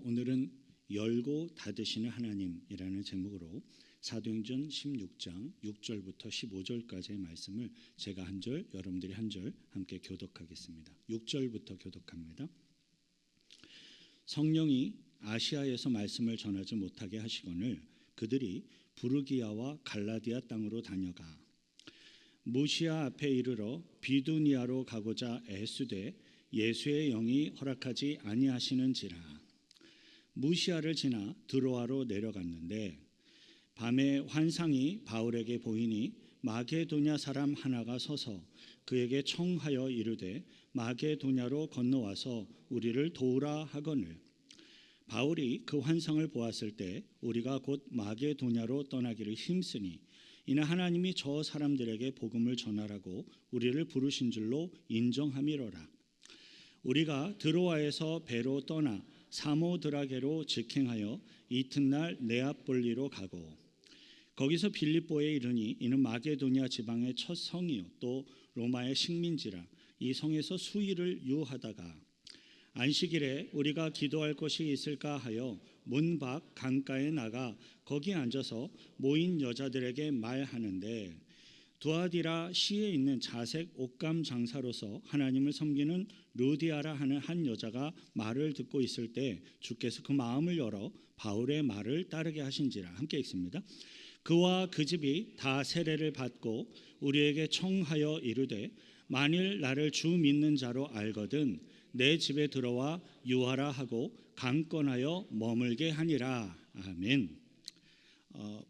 오늘은 열고 닫으시는 하나님이라는 제목으로 사도행전 16장 6절부터 15절까지의 말씀을 제가 한 절, 여러분들이 한 절 함께 교독하겠습니다. 6절부터 교독합니다. 성령이 아시아에서 말씀을 전하지 못하게 하시거늘 그들이 부르기아와 갈라디아 땅으로 다녀가 무시아 앞에 이르러 비두니아로 가고자 애쓰되 예수의 영이 허락하지 아니하시는지라. 무시아를 지나 드로아로 내려갔는데 밤에 환상이 바울에게 보이니 마게도냐 사람 하나가 서서 그에게 청하여 이르되 마게도냐로 건너와서 우리를 도우라 하거늘 바울이 그 환상을 보았을 때 우리가 곧 마게도냐로 떠나기를 힘쓰니 이는 하나님이 저 사람들에게 복음을 전하라고 우리를 부르신 줄로 인정함이로라. 우리가 드로아에서 배로 떠나 사모드라게로 직행하여 이튿날 네아폴리로 가고 거기서 빌립보에 이르니 이는 마게도냐 지방의 첫 성이요 또 로마의 식민지라. 이 성에서 수일을 유하다가 안식일에 우리가 기도할 곳이 있을까 하여 문 밖 강가에 나가 거기 앉아서 모인 여자들에게 말하는데 두아디라 시에 있는 자색 옷감 장사로서 하나님을 섬기는 루디아라 하는 한 여자가 말을 듣고 있을 때 주께서 그 마음을 열어 바울의 말을 따르게 하신지라. 함께 읽습니다. 그와 그 집이 다 세례를 받고 우리에게 청하여 이르되 만일 나를 주 믿는 자로 알거든 내 집에 들어와 유하라 하고 강권하여 머물게 하니라. 아멘.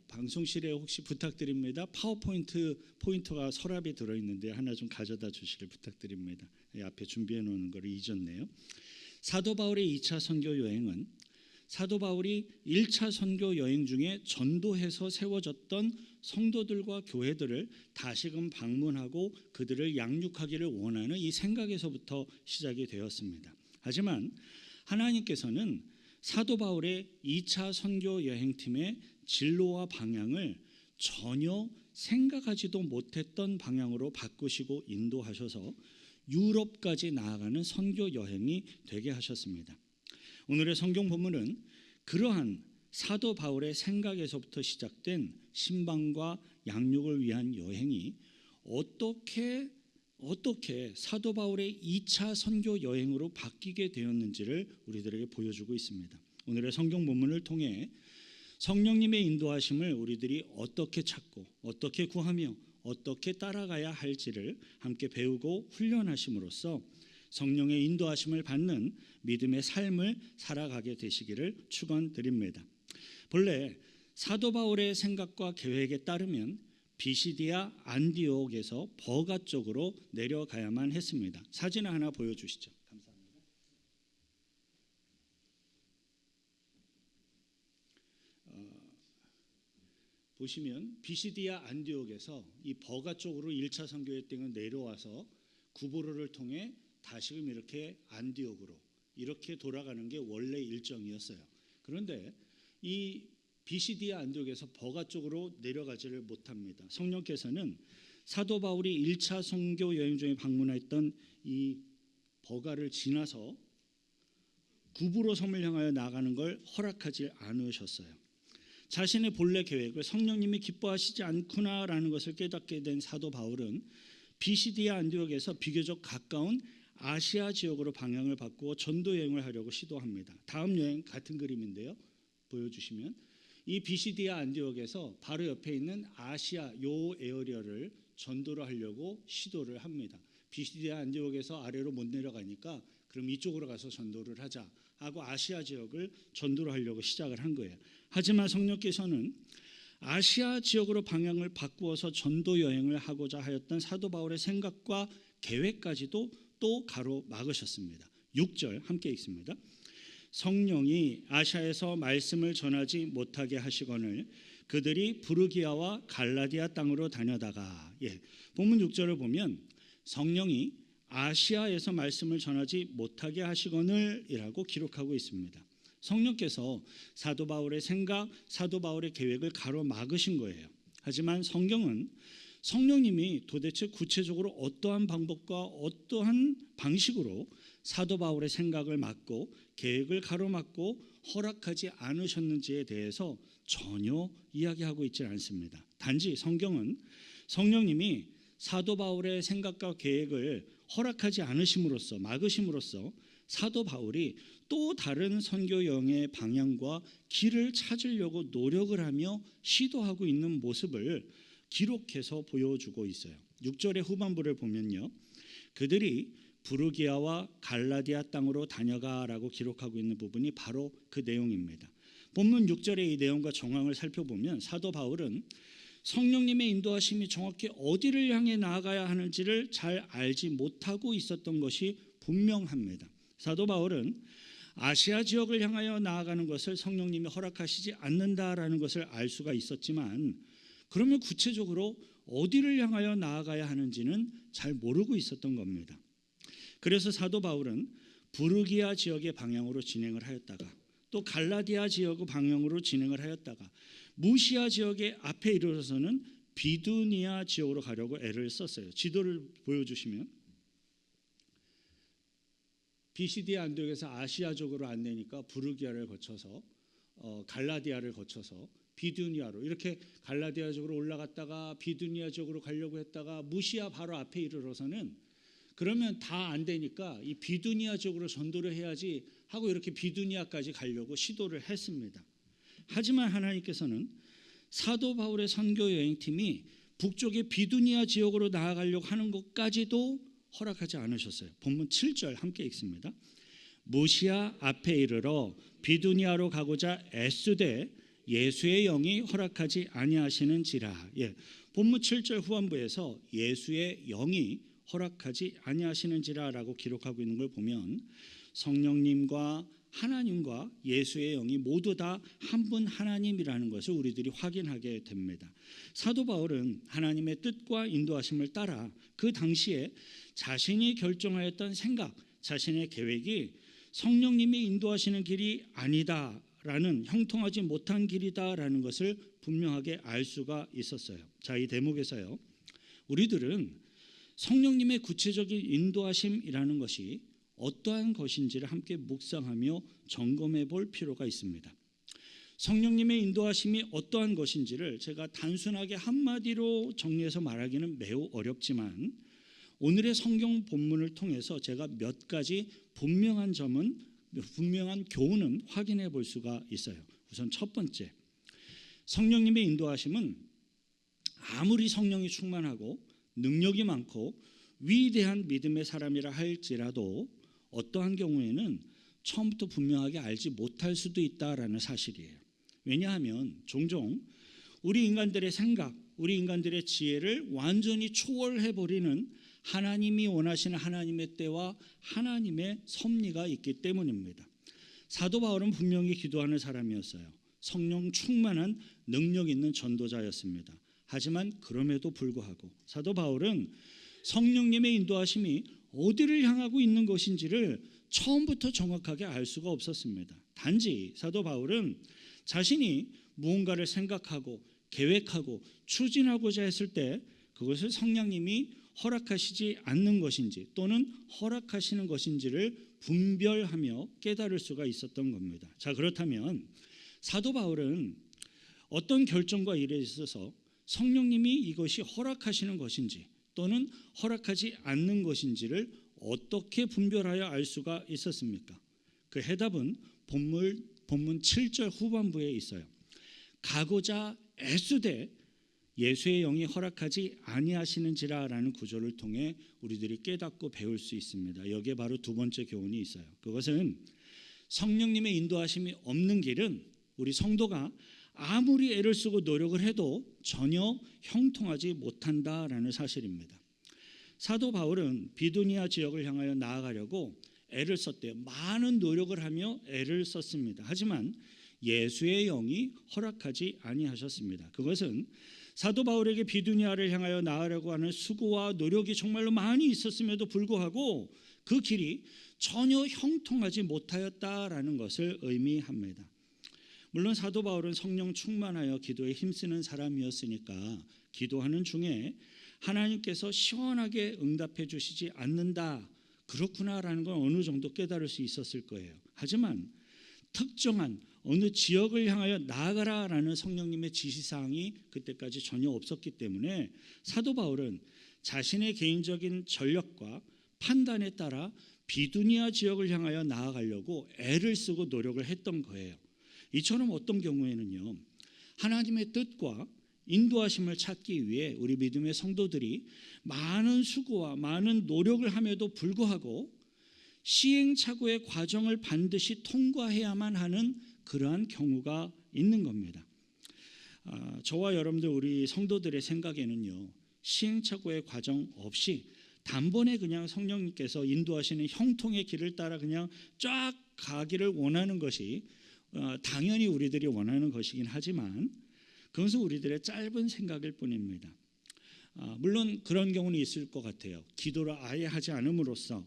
방송실에 혹시 부탁드립니다. 파워포인트 포인터가 서랍이 들어있는데 하나 좀 가져다 주시길 부탁드립니다. 앞에 준비해 놓은 거를 잊었네요. 사도 바울의 2차 선교 여행은 사도 바울이 1차 선교 여행 중에 전도해서 세워졌던 성도들과 교회들을 다시금 방문하고 그들을 양육하기를 원하는 이 생각에서부터 시작이 되었습니다. 하지만 하나님께서는 사도 바울의 2차 선교 여행팀의 진로와 방향을 전혀 생각하지도 못했던 방향으로 바꾸시고 인도하셔서 유럽까지 나아가는 선교 여행이 되게 하셨습니다. 오늘의 성경 본문은 그러한 사도 바울의 생각에서부터 시작된 신방과 양육을 위한 여행이 어떻게 사도 바울의 2차 선교 여행으로 바뀌게 되었는지를 우리들에게 보여주고 있습니다. 오늘의 성경 본문을 통해 성령님의 인도하심을 우리들이 어떻게 찾고 어떻게 구하며 어떻게 따라가야 할지를 함께 배우고 훈련하심으로써 성령의 인도하심을 받는 믿음의 삶을 살아가게 되시기를 축원드립니다. 본래 사도 바울의 생각과 계획에 따르면 비시디아 안디옥에서 버가 쪽으로 내려가야만 했습니다. 사진을 하나 보여주시죠. 감사합니다. 보시면 비시디아 안디옥에서 이 버가 쪽으로 1차 선교회 때는 내려와서 구브로를 통해 다시금 이렇게 안디옥으로 이렇게 돌아가는 게 원래 일정이었어요. 그런데 이 비시디아 안디옥에서 버가 쪽으로 내려가지를 못합니다. 성령께서는 사도 바울이 1차 선교 여행 중에 방문했던 이 버가를 지나서 구브로 섬을 향하여 나가는 걸 허락하지 않으셨어요. 자신의 본래 계획을 성령님이 기뻐하시지 않구나라는 것을 깨닫게 된 사도 바울은 비시디아 안디옥에서 비교적 가까운 아시아 지역으로 방향을 바꾸어 전도 여행을 하려고 시도합니다. 다음 여행 같은 그림인데요. 보여주시면 이 비시디아 안디옥에서 바로 옆에 있는 아시아 요 에어리어를 전도를 하려고 시도를 합니다. 비시디아 안디옥에서 아래로 못 내려가니까 그럼 이쪽으로 가서 전도를 하자 하고 아시아 지역을 전도를 하려고 시작을 한 거예요. 하지만 성령께서는 아시아 지역으로 방향을 바꾸어서 전도 여행을 하고자 하였던 사도 바울의 생각과 계획까지도 또 가로막으셨습니다. 6절 함께 읽습니다. 성령이 아시아에서 말씀을 전하지 못하게 하시거늘 그들이 부르기아와 갈라디아 땅으로 다녀다가 본문 6절을 보면 성령이 아시아에서 말씀을 전하지 못하게 하시거늘 이라고 기록하고 있습니다. 성령께서 사도 바울의 생각, 사도 바울의 계획을 가로막으신 거예요. 하지만 성경은 성령님이 도대체 구체적으로 어떠한 방법과 어떠한 방식으로 사도 바울의 생각을 막고 계획을 가로막고 허락하지 않으셨는지에 대해서 전혀 이야기하고 있지 않습니다. 단지 성경은 성령님이 사도 바울의 생각과 계획을 허락하지 않으심으로써 막으심으로써 사도 바울이 또 다른 선교 여행의 방향과 길을 찾으려고 노력을 하며 시도하고 있는 모습을 기록해서 보여주고 있어요. 6절의 후반부를 보면요, 그들이 부르기아와 갈라디아 땅으로 다녀가라고 기록하고 있는 부분이 바로 그 내용입니다. 본문 6절의 이 내용과 정황을 살펴보면 사도 바울은 성령님의 인도하심이 정확히 어디를 향해 나아가야 하는지를 잘 알지 못하고 있었던 것이 분명합니다. 사도 바울은 아시아 지역을 향하여 나아가는 것을 성령님이 허락하시지 않는다라는 것을 알 수가 있었지만, 그러면 구체적으로 어디를 향하여 나아가야 하는지는 잘 모르고 있었던 겁니다. 그래서 사도 바울은 부르기아 지역의 방향으로 진행을 하였다가 또 갈라디아 지역의 방향으로 진행을 하였다가 무시아 지역의 앞에 이르러서는 비두니아 지역으로 가려고 애를 썼어요. 지도를 보여주시면 비시디아 안디옥에서 아시아 쪽으로 안 내니까 부르기아를 거쳐서 갈라디아를 거쳐서 비두니아로 이렇게 갈라디아 쪽으로 올라갔다가 비두니아 쪽으로 가려고 했다가 무시아 바로 앞에 이르러서는 그러면 다 안 되니까 이 비두니아 쪽으로 전도를 해야지 하고 이렇게 비두니아까지 가려고 시도를 했습니다. 하지만 하나님께서는 사도 바울의 선교 여행팀이 북쪽의 비두니아 지역으로 나아가려고 하는 것까지도 허락하지 않으셨어요. 본문 7절 함께 읽습니다. 무시아 앞에 이르러 비두니아로 가고자 애쓰되 예수의 영이 허락하지 아니하시는지라. 본문 7절 후반부에서 예수의 영이 허락하지 아니하시는지라라고 기록하고 있는 걸 보면 성령님과 하나님과 예수의 영이 모두 다 한 분 하나님이라는 것을 우리들이 확인하게 됩니다. 사도 바울은 하나님의 뜻과 인도하심을 따라 그 당시에 자신이 결정하였던 생각, 자신의 계획이 성령님이 인도하시는 길이 아니다라는, 형통하지 못한 길이다라는 것을 분명하게 알 수가 있었어요. 자, 이 대목에서요, 우리들은 성령님의 구체적인 인도하심이라는 것이 어떠한 것인지를 함께 묵상하며 점검해 볼 필요가 있습니다. 성령님의 인도하심이 어떠한 것인지를 제가 단순하게 한마디로 정리해서 말하기는 매우 어렵지만 오늘의 성경 본문을 통해서 제가 몇 가지 분명한 교훈은 확인해 볼 수가 있어요. 우선 첫 번째, 성령님의 인도하심은 아무리 성령이 충만하고 능력이 많고 위대한 믿음의 사람이라 할지라도 어떠한 경우에는 처음부터 분명하게 알지 못할 수도 있다라는 사실이에요. 왜냐하면 종종 우리 인간들의 생각, 우리 인간들의 지혜를 완전히 초월해버리는 하나님이 원하시는 하나님의 때와 하나님의 섭리가 있기 때문입니다. 사도 바울은 분명히 기도하는 사람이었어요. 성령 충만한 능력 있는 전도자였습니다. 하지만 그럼에도 불구하고 사도 바울은 성령님의 인도하심이 어디를 향하고 있는 것인지를 처음부터 정확하게 알 수가 없었습니다. 단지 사도 바울은 자신이 무언가를 생각하고 계획하고 추진하고자 했을 때 그것을 성령님이 허락하시지 않는 것인지 또는 허락하시는 것인지를 분별하며 깨달을 수가 있었던 겁니다. 자, 그렇다면 사도 바울은 어떤 결정과 일에 있어서 성령님이 이것이 허락하시는 것인지 또는 허락하지 않는 것인지를 어떻게 분별하여 알 수가 있었습니까? 그 해답은 본문 7절 후반부에 있어요. 가고자 애쓰되 예수의 영이 허락하지 아니하시는지라라는 구절을 통해 우리들이 깨닫고 배울 수 있습니다. 여기에 바로 두 번째 교훈이 있어요. 그것은 성령님의 인도하심이 없는 길은 우리 성도가 아무리 애를 쓰고 노력을 해도 전혀 형통하지 못한다라는 사실입니다. 사도 바울은 비두니아 지역을 향하여 나아가려고 애를 썼대요. 많은 노력을 하며 애를 썼습니다. 하지만 예수의 영이 허락하지 아니하셨습니다. 그것은 사도 바울에게 비두니아를 향하여 나아가려고 하는 수고와 노력이 정말로 많이 있었음에도 불구하고 그 길이 전혀 형통하지 못하였다라는 것을 의미합니다. 물론 사도 바울은 성령 충만하여 기도에 힘쓰는 사람이었으니까 기도하는 중에 하나님께서 시원하게 응답해 주시지 않는다, 그렇구나라는 건 어느 정도 깨달을 수 있었을 거예요. 하지만 특정한 어느 지역을 향하여 나아가라라는 성령님의 지시사항이 그때까지 전혀 없었기 때문에 사도 바울은 자신의 개인적인 전력과 판단에 따라 비두니아 지역을 향하여 나아가려고 애를 쓰고 노력을 했던 거예요. 이처럼 어떤 경우에는요, 하나님의 뜻과 인도하심을 찾기 위해 우리 믿음의 성도들이 많은 수고와 많은 노력을 함에도 불구하고 시행착오의 과정을 반드시 통과해야만 하는 그러한 경우가 있는 겁니다. 저와 여러분들 우리 성도들의 생각에는요, 시행착오의 과정 없이 단번에 그냥 성령님께서 인도하시는 형통의 길을 따라 그냥 쫙 가기를 원하는 것이 당연히 우리들이 원하는 것이긴 하지만 그것은 우리들의 짧은 생각일 뿐입니다. 물론 그런 경우는 있을 것 같아요. 기도를 아예 하지 않음으로써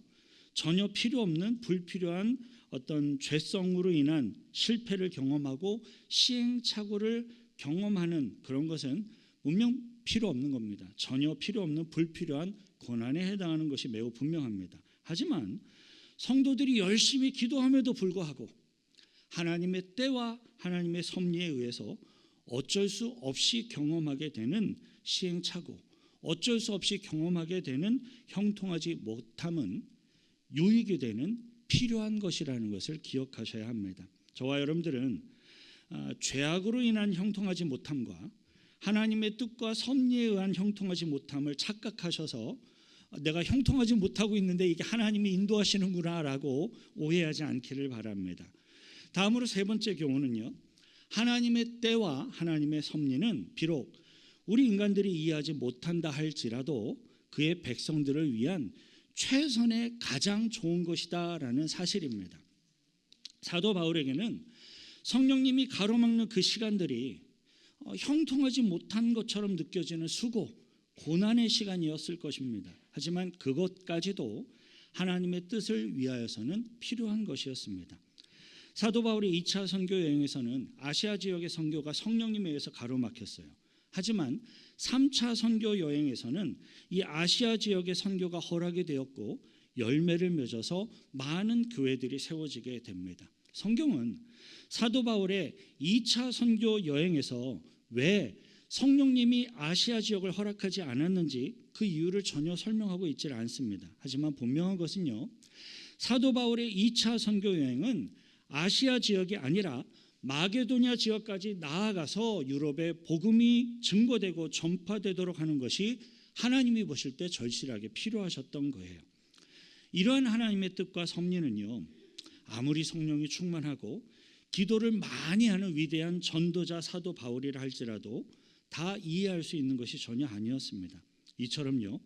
전혀 필요 없는 불필요한 어떤 죄성으로 인한 실패를 경험하고 시행착오를 경험하는 그런 것은 분명 필요 없는 겁니다. 전혀 필요 없는 불필요한 고난에 해당하는 것이 매우 분명합니다. 하지만 성도들이 열심히 기도함에도 불구하고 하나님의 때와 하나님의 섭리에 의해서 어쩔 수 없이 경험하게 되는 시행착오, 어쩔 수 없이 경험하게 되는 형통하지 못함은 유익이 되는 필요한 것이라는 것을 기억하셔야 합니다. 저와 여러분들은 죄악으로 인한 형통하지 못함과 하나님의 뜻과 섭리에 의한 형통하지 못함을 착각하셔서 내가 형통하지 못하고 있는데 이게 하나님이 인도하시는구나 라고 오해하지 않기를 바랍니다. 다음으로 세 번째 경우는요, 하나님의 때와 하나님의 섭리는 비록 우리 인간들이 이해하지 못한다 할지라도 그의 백성들을 위한 최선의 가장 좋은 것이다라는 사실입니다. 사도 바울에게는 성령님이 가로막는 그 시간들이 형통하지 못한 것처럼 느껴지는 수고, 고난의 시간이었을 것입니다. 하지만 그것까지도 하나님의 뜻을 위하여서는 필요한 것이었습니다. 사도 바울의 2차 선교 여행에서는 아시아 지역의 선교가 성령님에 의해서 가로막혔어요. 하지만 3차 선교 여행에서는 이 아시아 지역의 선교가 허락이 되었고 열매를 맺어서 많은 교회들이 세워지게 됩니다. 성경은 사도 바울의 2차 선교 여행에서 왜 성령님이 아시아 지역을 허락하지 않았는지 그 이유를 전혀 설명하고 있지 않습니다. 하지만 분명한 것은요, 사도 바울의 2차 선교 여행은 아시아 지역이 아니라 마게도냐 지역까지 나아가서 유럽에 복음이 증거되고 전파되도록 하는 것이 하나님이 보실 때 절실하게 필요하셨던 거예요. 이러한 하나님의 뜻과 섭리는요, 아무리 성령이 충만하고 기도를 많이 하는 위대한 전도자 사도 바울이라 할지라도 다 이해할 수 있는 것이 전혀 아니었습니다. 이처럼요,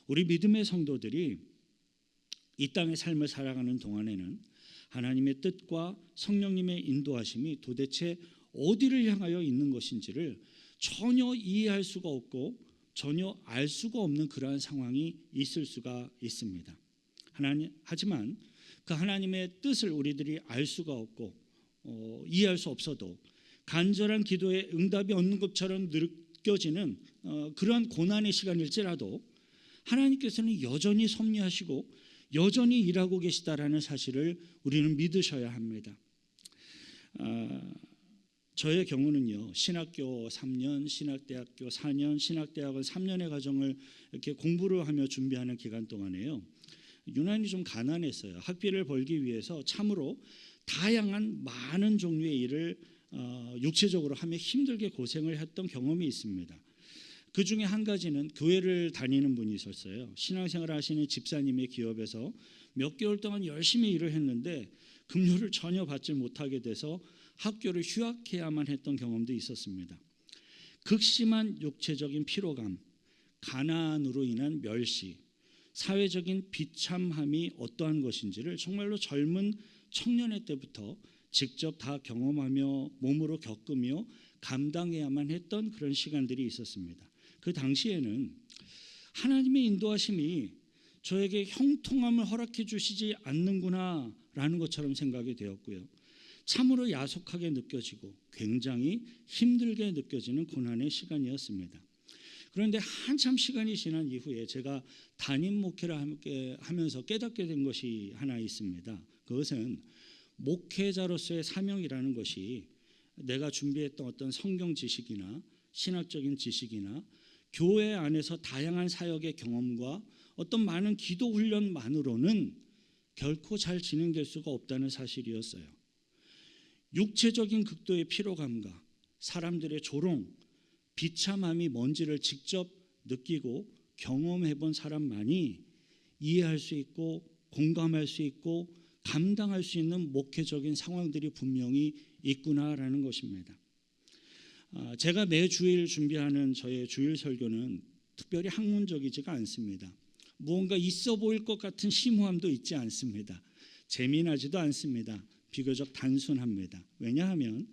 우리 믿음의 성도들이 이 땅의 삶을 살아가는 동안에는 하나님의 뜻과 성령님의 인도하심이 도대체 어디를 향하여 있는 것인지를 전혀 이해할 수가 없고 전혀 알 수가 없는 그러한 상황이 있을 수가 있습니다. 하지만 그 하나님의 뜻을 우리들이 알 수가 없고 이해할 수 없어도 간절한 기도에 응답이 없는 것처럼 느껴지는 그러한 고난의 시간일지라도 하나님께서는 여전히 섭리하시고 여전히 일하고 계시다라는 사실을 우리는 믿으셔야 합니다. 저의 경우는요, 신학교 3년, 신학대학교 4년, 신학대학원 3년의 과정을 이렇게 공부를 하며 준비하는 기간 동안에요, 유난히 좀 가난했어요. 학비를 벌기 위해서 참으로 다양한 많은 종류의 일을 육체적으로 하며 힘들게 고생을 했던 경험이 있습니다. 그 중에 한 가지는 교회를 다니는 분이 있었어요. 신앙생활을 하시는 집사님의 기업에서 몇 개월 동안 열심히 일을 했는데 급료를 전혀 받지 못하게 돼서 학교를 휴학해야만 했던 경험도 있었습니다. 극심한 육체적인 피로감, 가난으로 인한 멸시, 사회적인 비참함이 어떠한 것인지를 정말로 젊은 청년의 때부터 직접 다 경험하며 몸으로 겪으며 감당해야만 했던 그런 시간들이 있었습니다. 그 당시에는 하나님의 인도하심이 저에게 형통함을 허락해 주시지 않는구나 라는 것처럼 생각이 되었고요, 참으로 야속하게 느껴지고 굉장히 힘들게 느껴지는 고난의 시간이었습니다. 그런데 한참 시간이 지난 이후에 제가 담임 목회를 함께 하면서 깨닫게 된 것이 하나 있습니다. 그것은 목회자로서의 사명이라는 것이 내가 준비했던 어떤 성경 지식이나 신학적인 지식이나 교회 안에서 다양한 사역의 경험과 어떤 많은 기도 훈련만으로는 결코 잘 진행될 수가 없다는 사실이었어요. 육체적인 극도의 피로감과 사람들의 조롱, 비참함이 뭔지를 직접 느끼고 경험해 본 사람만이 이해할 수 있고 공감할 수 있고 감당할 수 있는 목회적인 상황들이 분명히 있구나라는 것입니다. 제가 매주일 준비하는 저의 주일 설교는 특별히 학문적이지가 않습니다. 무언가 있어 보일 것 같은 심오함도 있지 않습니다. 재미나지도 않습니다. 비교적 단순합니다. 왜냐하면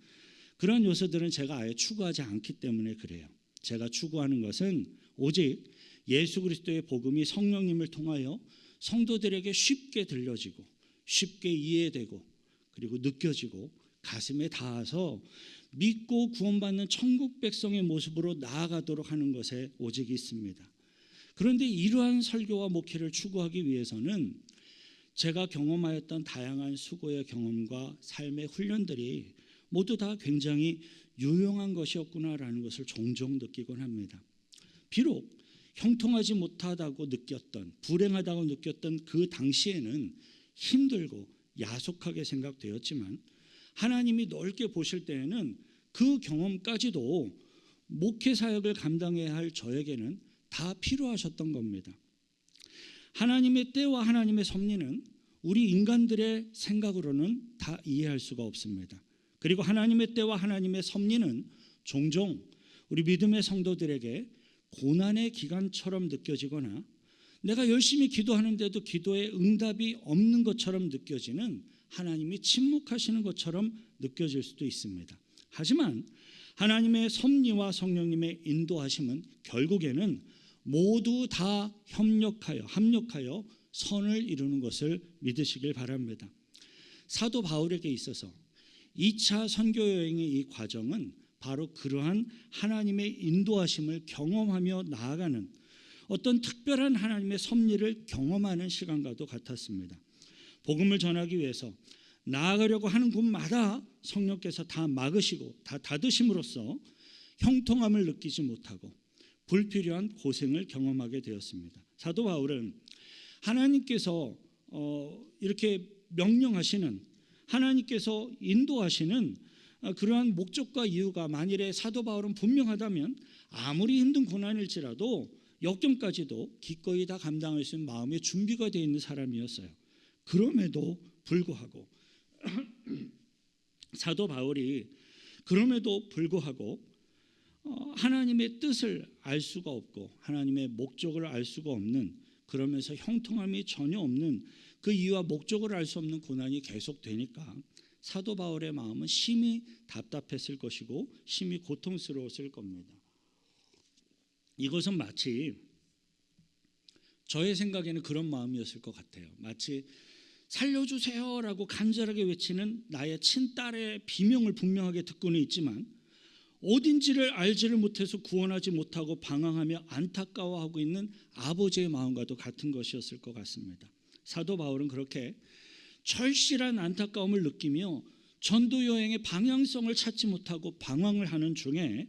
그런 요소들은 제가 아예 추구하지 않기 때문에 그래요. 제가 추구하는 것은 오직 예수 그리스도의 복음이 성령님을 통하여 성도들에게 쉽게 들려지고 쉽게 이해되고 그리고 느껴지고 가슴에 닿아서 믿고 구원받는 천국 백성의 모습으로 나아가도록 하는 것에 오직 있습니다. 그런데 이러한 설교와 목회를 추구하기 위해서는 제가 경험하였던 다양한 수고의 경험과 삶의 훈련들이 모두 다 굉장히 유용한 것이었구나라는 것을 종종 느끼곤 합니다. 비록 형통하지 못하다고 느꼈던, 불행하다고 느꼈던 그 당시에는 힘들고 야속하게 생각되었지만 하나님이 넓게 보실 때에는 그 경험까지도 목회 사역을 감당해야 할 저에게는 다 필요하셨던 겁니다. 하나님의 때와 하나님의 섭리는 우리 인간들의 생각으로는 다 이해할 수가 없습니다. 그리고 하나님의 때와 하나님의 섭리는 종종 우리 믿음의 성도들에게 고난의 기간처럼 느껴지거나 내가 열심히 기도하는데도 기도에 응답이 없는 것처럼 느껴지는 하나님이 침묵하시는 것처럼 느껴질 수도 있습니다. 하지만 하나님의 섭리와 성령님의 인도하심은 결국에는 모두 다 합력하여 선을 이루는 것을 믿으시길 바랍니다. 사도 바울에게 있어서 2차 선교 여행의 이 과정은 바로 그러한 하나님의 인도하심을 경험하며 나아가는 어떤 특별한 하나님의 섭리를 경험하는 시간과도 같았습니다. 복음을 전하기 위해서 나아가려고 하는 곳마다 성령께서 다 막으시고 다 닫으심으로써 형통함을 느끼지 못하고 불필요한 고생을 경험하게 되었습니다. 사도 바울은 하나님께서 이렇게 명령하시는 하나님께서 인도하시는 그러한 목적과 이유가 만일에 사도 바울은 분명하다면 아무리 힘든 고난일지라도 역경까지도 기꺼이 다 감당할 수 있는 마음의 준비가 되어 있는 사람이었어요. 그럼에도 불구하고 사도 바울이 그럼에도 불구하고 하나님의 뜻을 알 수가 없고 하나님의 목적을 알 수가 없는 그러면서 형통함이 전혀 없는 그 이유와 목적을 알 수 없는 고난이 계속되니까 사도 바울의 마음은 심히 답답했을 것이고 심히 고통스러웠을 겁니다. 이것은 마치 저의 생각에는 그런 마음이었을 것 같아요. 마치 살려주세요라고 간절하게 외치는 나의 친딸의 비명을 분명하게 듣고는 있지만 어딘지를 알지를 못해서 구원하지 못하고 방황하며 안타까워하고 있는 아버지의 마음과도 같은 것이었을 것 같습니다. 사도 바울은 그렇게 절실한 안타까움을 느끼며 전도 여행의 방향성을 찾지 못하고 방황을 하는 중에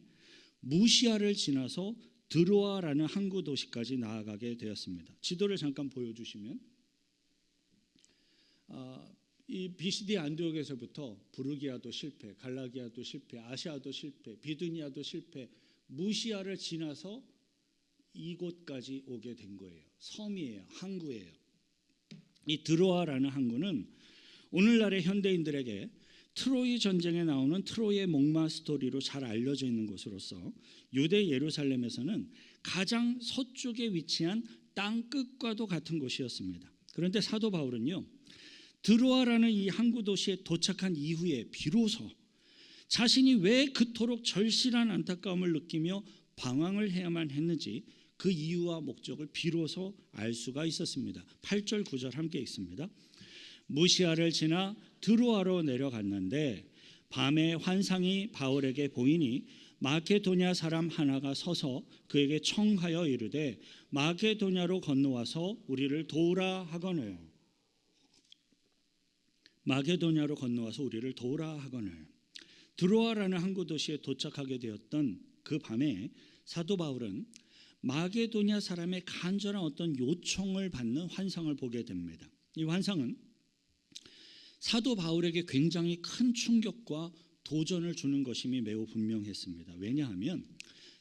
무시아를 지나서 드로아라는 항구 도시까지 나아가게 되었습니다. 지도를 잠깐 보여주시면 이 비시디 안디옥에서부터 부르기아도 실패, 갈라기아도 실패, 아시아도 실패, 비두니아도 실패, 무시아를 지나서 이곳까지 오게 된 거예요. 섬이에요. 항구예요. 이 드로아라는 항구는 오늘날의 현대인들에게 트로이 전쟁에 나오는 트로이의 목마 스토리로 잘 알려져 있는 곳으로서 유대 예루살렘에서는 가장 서쪽에 위치한 땅 끝과도 같은 곳이었습니다. 그런데 사도 바울은요, 드로아라는 이 항구 도시에 도착한 이후에 비로소 자신이 왜 그토록 절실한 안타까움을 느끼며 방황을 해야만 했는지 그 이유와 목적을 비로소 알 수가 있었습니다. 8절 9절 함께 읽습니다. 무시아를 지나 드로아로 내려갔는데 밤에 환상이 바울에게 보이니 마케도냐 사람 하나가 서서 그에게 청하여 이르되 마케도냐로 건너와서 우리를 도우라 하거늘. 마게도냐로 건너와서 우리를 도우라 하거늘. 드로아라는 항구 도시에 도착하게 되었던 그 밤에 사도 바울은 마게도냐 사람의 간절한 어떤 요청을 받는 환상을 보게 됩니다. 이 환상은 사도 바울에게 굉장히 큰 충격과 도전을 주는 것임이 매우 분명했습니다. 왜냐하면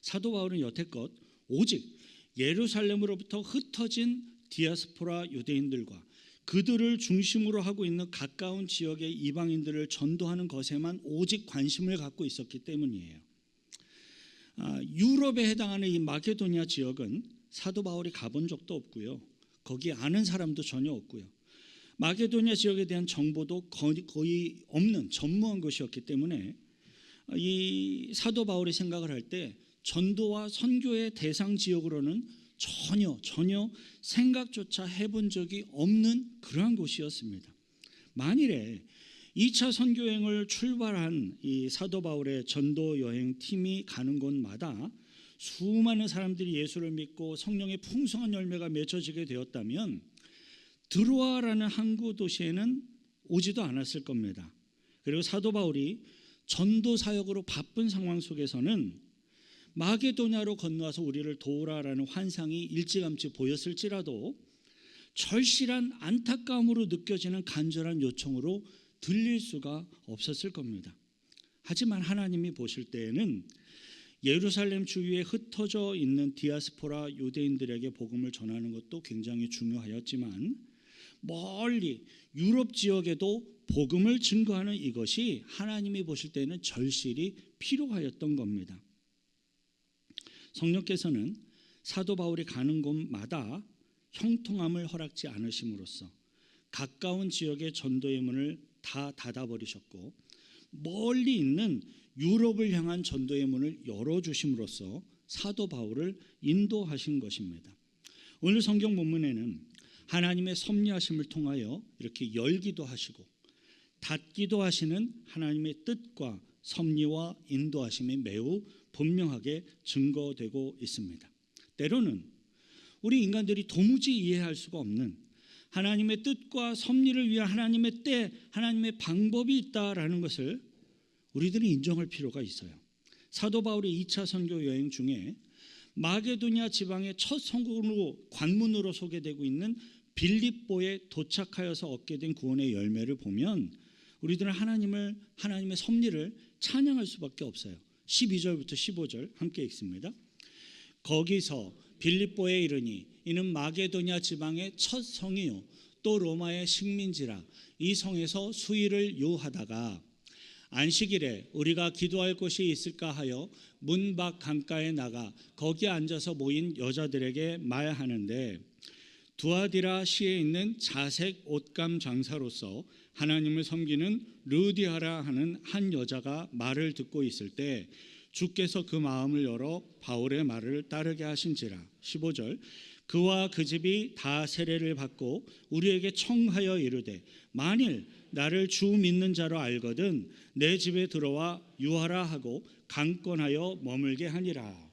사도 바울은 여태껏 오직 예루살렘으로부터 흩어진 디아스포라 유대인들과 그들을 중심으로 하고 있는 가까운 지역의 이방인들을 전도하는 것에만 오직 관심을 갖고 있었기 때문이에요. 유럽에 해당하는 이 마게도니아 지역은 사도 바울이 가본 적도 없고요. 거기 아는 사람도 전혀 없고요. 마게도니아 지역에 대한 정보도 거의 없는 전무한 것이었기 때문에 이 사도 바울이 생각을 할 때 전도와 선교의 대상 지역으로는 전혀 생각조차 해본 적이 없는 그러한 곳이었습니다. 만일에 2차 선교 여행을 출발한 이 사도 바울의 전도 여행 팀이 가는 곳마다 수많은 사람들이 예수를 믿고 성령의 풍성한 열매가 맺어지게 되었다면 드로아라는 항구 도시에는 오지도 않았을 겁니다. 그리고 사도 바울이 전도 사역으로 바쁜 상황 속에서는 마게도냐로 건너와서 우리를 도우라라는 환상이 일찌감치 보였을지라도 절실한 안타까움으로 느껴지는 간절한 요청으로 들릴 수가 없었을 겁니다. 하지만 하나님이 보실 때에는 예루살렘 주위에 흩어져 있는 디아스포라 유대인들에게 복음을 전하는 것도 굉장히 중요하였지만 멀리 유럽 지역에도 복음을 증거하는 이것이 하나님이 보실 때는 절실히 필요하였던 겁니다. 성령께서는 사도 바울이 가는 곳마다 형통함을 허락지 않으심으로써 가까운 지역의 전도의 문을 다 닫아버리셨고 멀리 있는 유럽을 향한 전도의 문을 열어주심으로써 사도 바울을 인도하신 것입니다. 오늘 성경 본문에는 하나님의 섭리하심을 통하여 이렇게 열기도 하시고 닫기도 하시는 하나님의 뜻과 섭리와 인도하심이 매우 분명하게 증거되고 있습니다. 때로는 우리 인간들이 도무지 이해할 수가 없는 하나님의 뜻과 섭리를 위한 하나님의 때, 하나님의 방법이 있다라는 것을 우리들이 인정할 필요가 있어요. 사도 바울의 2차 선교 여행 중에 마게도니아 지방의 첫 성공으로 관문으로 소개되고 있는 빌립보에 도착하여서 얻게 된 구원의 열매를 보면 우리들은 하나님의 섭리를 찬양할 수밖에 없어요. 12절부터 15절 함께 읽습니다. 거기서 빌립보에 이르니 이는 마게도냐 지방의 첫 성이요 또 로마의 식민지라. 이 성에서 수일을 요하다가 안식일에 우리가 기도할 곳이 있을까 하여 문 밖 강가에 나가 거기 앉아서 모인 여자들에게 말하는데 두아디라 시에 있는 자색 옷감 장사로서 하나님을 섬기는 르디아라 하는 한 여자가 말을 듣고 있을 때 주께서 그 마음을 열어 바울의 말을 따르게 하신지라. 15절 그와 그 집이 다 세례를 받고 우리에게 청하여 이르되 만일 나를 주 믿는 자로 알거든 내 집에 들어와 유하라 하고 강권하여 머물게 하니라.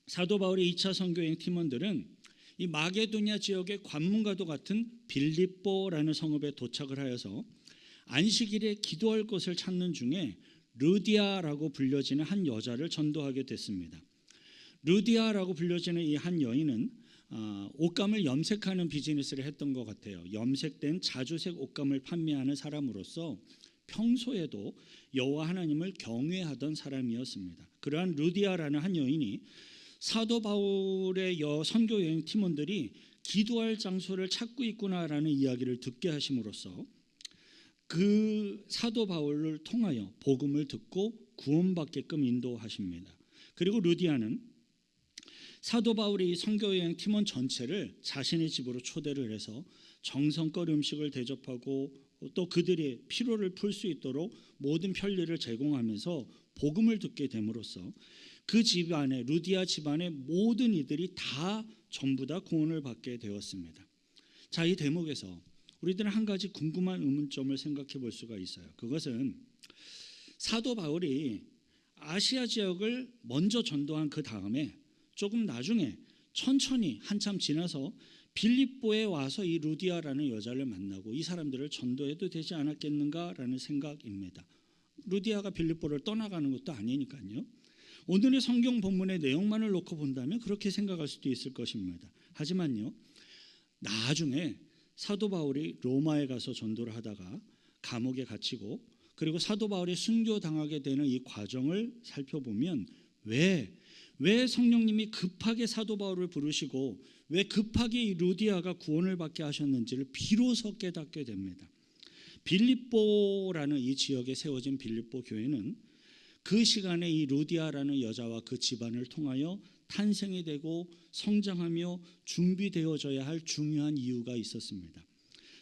사도 바울의 2차 선교여행 팀원들은 이 마게도냐 지역의 관문과도 같은 빌립보라는 성읍에 도착을 하여서 안식일에 기도할 곳을 찾는 중에 르디아라고 불려지는 한 여자를 전도하게 됐습니다. 르디아라고 불려지는 이 한 여인은 옷감을 염색하는 비즈니스를 했던 것 같아요. 염색된 자주색 옷감을 판매하는 사람으로서 평소에도 여호와 하나님을 경외하던 사람이었습니다. 그러한 르디아라는 한 여인이 사도 바울의 선교 여행 팀원들이 기도할 장소를 찾고 있구나라는 이야기를 듣게 하심으로써 그 사도 바울을 통하여 복음을 듣고 구원받게끔 인도하십니다. 그리고 르디아는 사도 바울이 선교 여행 팀원 전체를 자신의 집으로 초대를 해서 정성껏 음식을 대접하고 또 그들의 피로를 풀 수 있도록 모든 편리를 제공하면서 복음을 듣게 됨으로써 그 집안에 르디아 집안의 모든 이들이 다 전부 다 구원을 받게 되었습니다. 자, 이 대목에서 우리들은 한 가지 궁금한 의문점을 생각해 볼 수가 있어요. 그것은 사도 바울이 아시아 지역을 먼저 전도한 그 다음에 조금 나중에 천천히 한참 지나서 빌립보에 와서 이 루디아라는 여자를 만나고 이 사람들을 전도해도 되지 않았겠는가라는 생각입니다. 루디아가 빌립보를 떠나가는 것도 아니니까요. 오늘의 성경 본문의 내용만을 놓고 본다면 그렇게 생각할 수도 있을 것입니다. 하지만요, 나중에 사도 바울이 로마에 가서 전도를 하다가 감옥에 갇히고 그리고 사도 바울이 순교당하게 되는 이 과정을 살펴보면 왜 성령님이 급하게 사도 바울을 부르시고 왜 급하게 이 루디아가 구원을 받게 하셨는지를 비로소 깨닫게 됩니다. 빌립보라는 이 지역에 세워진 빌립보 교회는 그 시간에 이 루디아라는 여자와 그 집안을 통하여 탄생이 되고 성장하며 준비되어져야 할 중요한 이유가 있었습니다.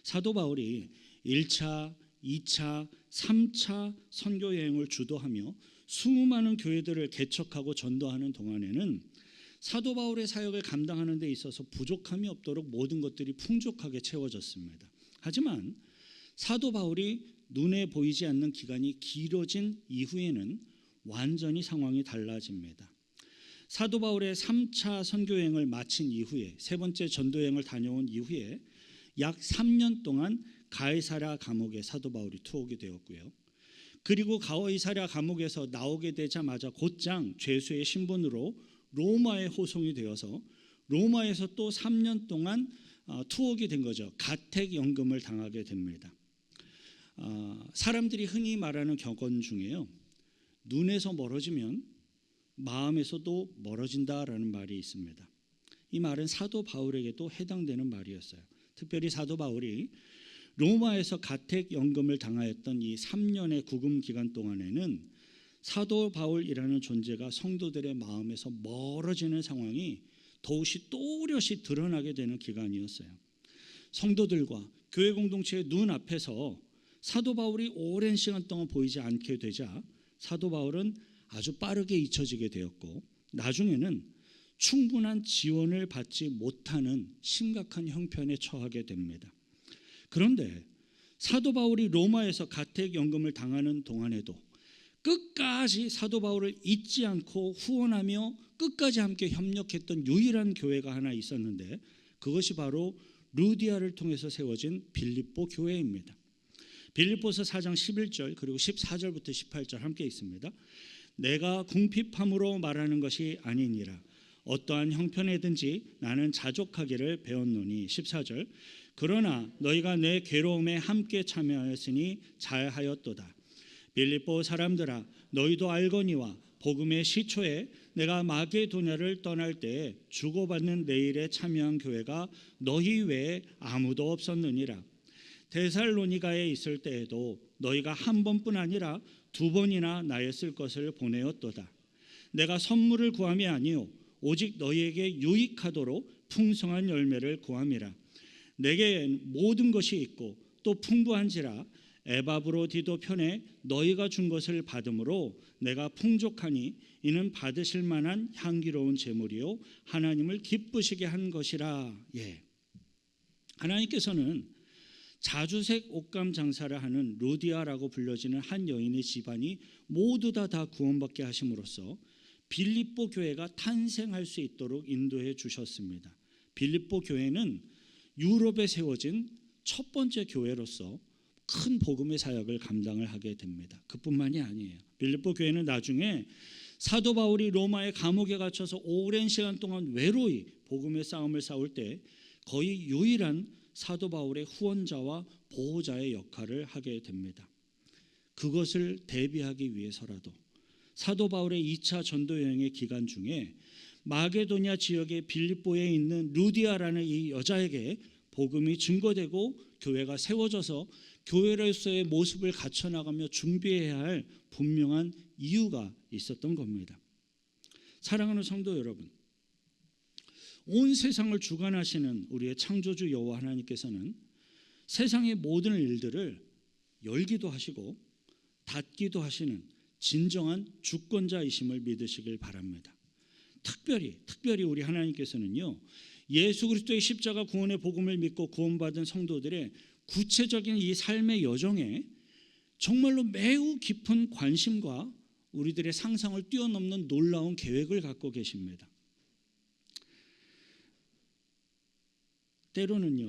사도 바울이 1차, 2차, 3차 선교 여행을 주도하며 수많은 교회들을 개척하고 전도하는 동안에는 사도 바울의 사역을 감당하는 데 있어서 부족함이 없도록 모든 것들이 풍족하게 채워졌습니다. 하지만 사도 바울이 눈에 보이지 않는 기간이 길어진 이후에는 완전히 상황이 달라집니다. 사도 바울의 3차 선교여행을 마친 이후에 세 번째 전도여행을 다녀온 이후에 약 3년 동안 가이사랴 감옥에 사도 바울이 투옥이 되었고요. 그리고 가이사랴 감옥에서 나오게 되자마자 곧장 죄수의 신분으로 로마에 호송이 되어서 로마에서 또 3년 동안 투옥이 된 거죠. 가택연금을 당하게 됩니다. 사람들이 흔히 말하는 격언 중에요, 눈에서 멀어지면 마음에서도 멀어진다라는 말이 있습니다. 이 말은 사도 바울에게도 해당되는 말이었어요. 특별히 사도 바울이 로마에서 가택연금을 당하였던 이 3년의 구금 기간 동안에는 사도 바울이라는 존재가 성도들의 마음에서 멀어지는 상황이 또렷이 드러나게 되는 기간이었어요. 성도들과 교회 공동체의 눈앞에서 사도 바울이 오랜 시간 동안 보이지 않게 되자 사도 바울은 아주 빠르게 잊혀지게 되었고 나중에는 충분한 지원을 받지 못하는 심각한 형편에 처하게 됩니다. 그런데 사도 바울이 로마에서 가택연금을 당하는 동안에도 끝까지 사도 바울을 잊지 않고 후원하며 끝까지 함께 협력했던 유일한 교회가 하나 있었는데 그것이 바로 루디아를 통해서 세워진 빌립보 교회입니다. 빌립보서 4장 11절 그리고 14절부터 18절 함께 있습니다. 내가 궁핍함으로 말하는 것이 아니니라. 어떠한 형편에든지 나는 자족하기를 배웠노니. 14절 그러나 너희가 내 괴로움에 함께 참여하였으니 잘하였도다. 빌립보 사람들아 너희도 알거니와 복음의 시초에 내가 마게도냐를 떠날 때에 주고받는 내일에 참여한 교회가 너희 외에 아무도 없었느니라. 데살로니가에 있을 때에도 너희가 한 번뿐 아니라 두 번이나 나였을 것을 보내었도다. 내가 선물을 구함이 아니요 오직 너희에게 유익하도록 풍성한 열매를 구함이라. 내게 모든 것이 있고 또 풍부한지라 에바브로디도 편에 너희가 준 것을 받음으로 내가 풍족하니 이는 받으실 만한 향기로운 제물이요 하나님을 기쁘시게 한 것이라. 하나님께서는 자주색 옷감 장사를 하는 루디아라고 불려지는 한 여인의 집안이 모두 다 구원받게 하심으로써 빌립보 교회가 탄생할 수 있도록 인도해 주셨습니다. 빌립보 교회는 유럽에 세워진 첫 번째 교회로서 큰 복음의 사역을 감당을 하게 됩니다. 그뿐만이 아니에요. 빌립보 교회는 나중에 사도 바울이 로마의 감옥에 갇혀서 오랜 시간 동안 외로이 복음의 싸움을 싸울 때 거의 유일한 사도 바울의 후원자와 보호자의 역할을 하게 됩니다. 그것을 대비하기 위해서라도 사도 바울의 2차 전도 여행의 기간 중에 마게도냐 지역의 빌립보에 있는 루디아라는 이 여자에게 복음이 증거되고 교회가 세워져서 교회로서의 모습을 갖춰나가며 준비해야 할 분명한 이유가 있었던 겁니다. 사랑하는 성도 여러분, 온 세상을 주관하시는 우리의 창조주 여호와 하나님께서는 세상의 모든 일들을 열기도 하시고 닫기도 하시는 진정한 주권자이심을 믿으시길 바랍니다. 특별히 우리 하나님께서는요, 예수 그리스도의 십자가 구원의 복음을 믿고 구원받은 성도들의 구체적인 이 삶의 여정에 정말로 매우 깊은 관심과 우리들의 상상을 뛰어넘는 놀라운 계획을 갖고 계십니다. 때로는요,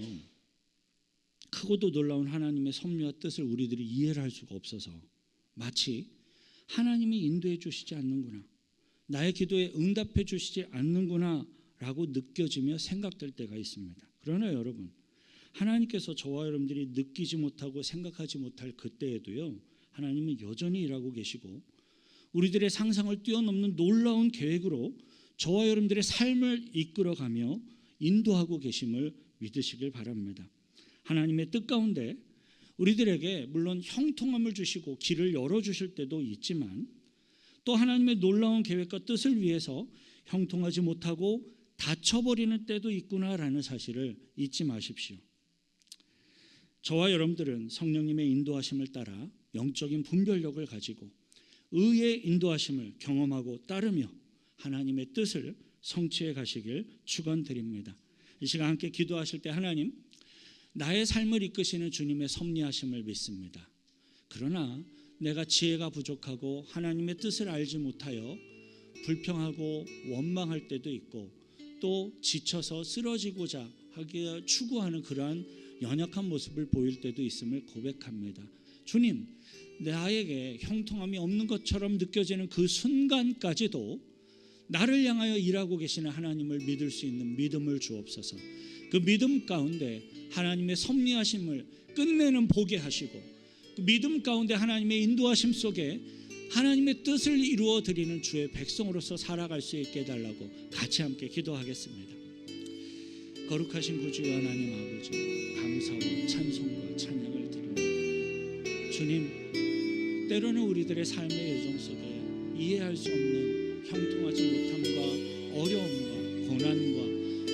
크고도 놀라운 하나님의 섭리와 뜻을 우리들이 이해를 할 수가 없어서 마치 하나님이 인도해 주시지 않는구나, 나의 기도에 응답해 주시지 않는구나 라고 느껴지며 생각될 때가 있습니다. 그러나 여러분, 하나님께서 저와 여러분들이 느끼지 못하고 생각하지 못할 그때에도요, 하나님은 여전히 일하고 계시고 우리들의 상상을 뛰어넘는 놀라운 계획으로 저와 여러분들의 삶을 이끌어가며 인도하고 계심을 믿으시길 바랍니다. 하나님의 뜻 가운데 우리들에게 물론 형통함을 주시고 길을 열어주실 때도 있지만 또 하나님의 놀라운 계획과 뜻을 위해서 형통하지 못하고 다쳐버리는 때도 있구나라는 사실을 잊지 마십시오. 저와 여러분들은 성령님의 인도하심을 따라 영적인 분별력을 가지고 의의 인도하심을 경험하고 따르며 하나님의 뜻을 성취해 가시길 축원드립니다. 이 시간 함께 기도하실 때 하나님, 나의 삶을 이끄시는 주님의 섭리하심을 믿습니다. 그러나 내가 지혜가 부족하고 하나님의 뜻을 알지 못하여 불평하고 원망할 때도 있고 또 지쳐서 쓰러지고자 하기에 추구하는 그러한 연약한 모습을 보일 때도 있음을 고백합니다. 주님, 나에게 형통함이 없는 것처럼 느껴지는 그 순간까지도 나를 향하여 일하고 계시는 하나님을 믿을 수 있는 믿음을 주옵소서. 그 믿음 가운데 하나님의 섭리하심을 끝내는 보게 하시고 그 믿음 가운데 하나님의 인도하심 속에 하나님의 뜻을 이루어 드리는 주의 백성으로서 살아갈 수 있게 해달라고 같이 함께 기도하겠습니다. 거룩하신 구주 하나님 아버지, 감사와 찬송과 찬양을 드립니다. 주님, 때로는 우리들의 삶의 여정 속에 이해할 수 없는 형통하지 못함과 어려움과 고난과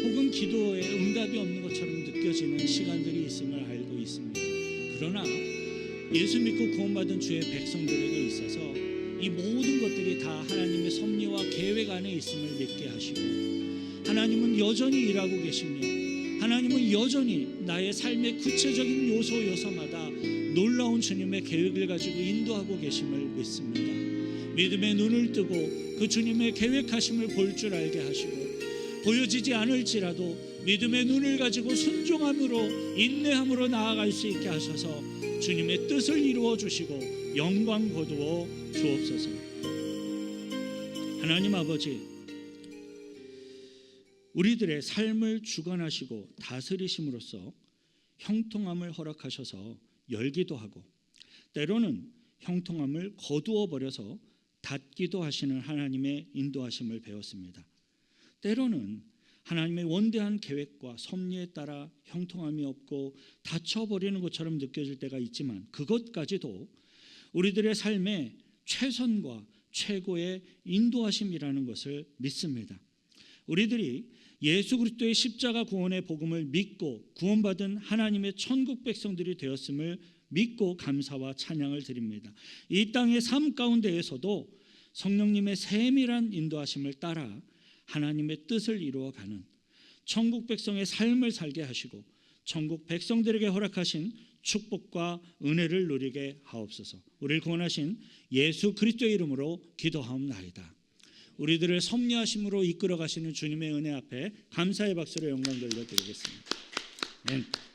혹은 기도에 응답이 없는 것처럼 느껴지는 시간들이 있음을 알고 있습니다. 그러나 예수 믿고 구원받은 주의 백성들에게 있어서 이 모든 것들이 다 하나님의 섭리와 계획 안에 있음을 믿게 하시고 하나님은 여전히 일하고 계시며 하나님은 여전히 나의 삶의 구체적인 요소마다 놀라운 주님의 계획을 가지고 인도하고 계심을 믿습니다. 믿음의 눈을 뜨고 그 주님의 계획하심을 볼 줄 알게 하시고 보여지지 않을지라도 믿음의 눈을 가지고 순종함으로 인내함으로 나아갈 수 있게 하셔서 주님의 뜻을 이루어 주시고 영광 거두어 주옵소서. 하나님 아버지, 우리들의 삶을 주관하시고 다스리심으로써 형통함을 허락하셔서 열기도 하고 때로는 형통함을 거두어 버려서 닫기도 하시는 하나님의 인도하심을 배웠습니다. 때로는 하나님의 원대한 계획과 섭리에 따라 형통함이 없고 닫혀버리는 것처럼 느껴질 때가 있지만 그것까지도 우리들의 삶의 최선과 최고의 인도하심이라는 것을 믿습니다. 우리들이 예수 그리스도의 십자가 구원의 복음을 믿고 구원받은 하나님의 천국 백성들이 되었음을 믿고 감사와 찬양을 드립니다. 이 땅의 삶 가운데에서도 성령님의 세밀한 인도하심을 따라 하나님의 뜻을 이루어가는 천국 백성의 삶을 살게 하시고 천국 백성들에게 허락하신 축복과 은혜를 누리게 하옵소서. 우리를 구원하신 예수 그리스도의 이름으로 기도하옵나이다. 우리들을 섭리하심으로 이끌어 가시는 주님의 은혜 앞에 감사의 박수로 영광 돌려드리겠습니다. 아멘.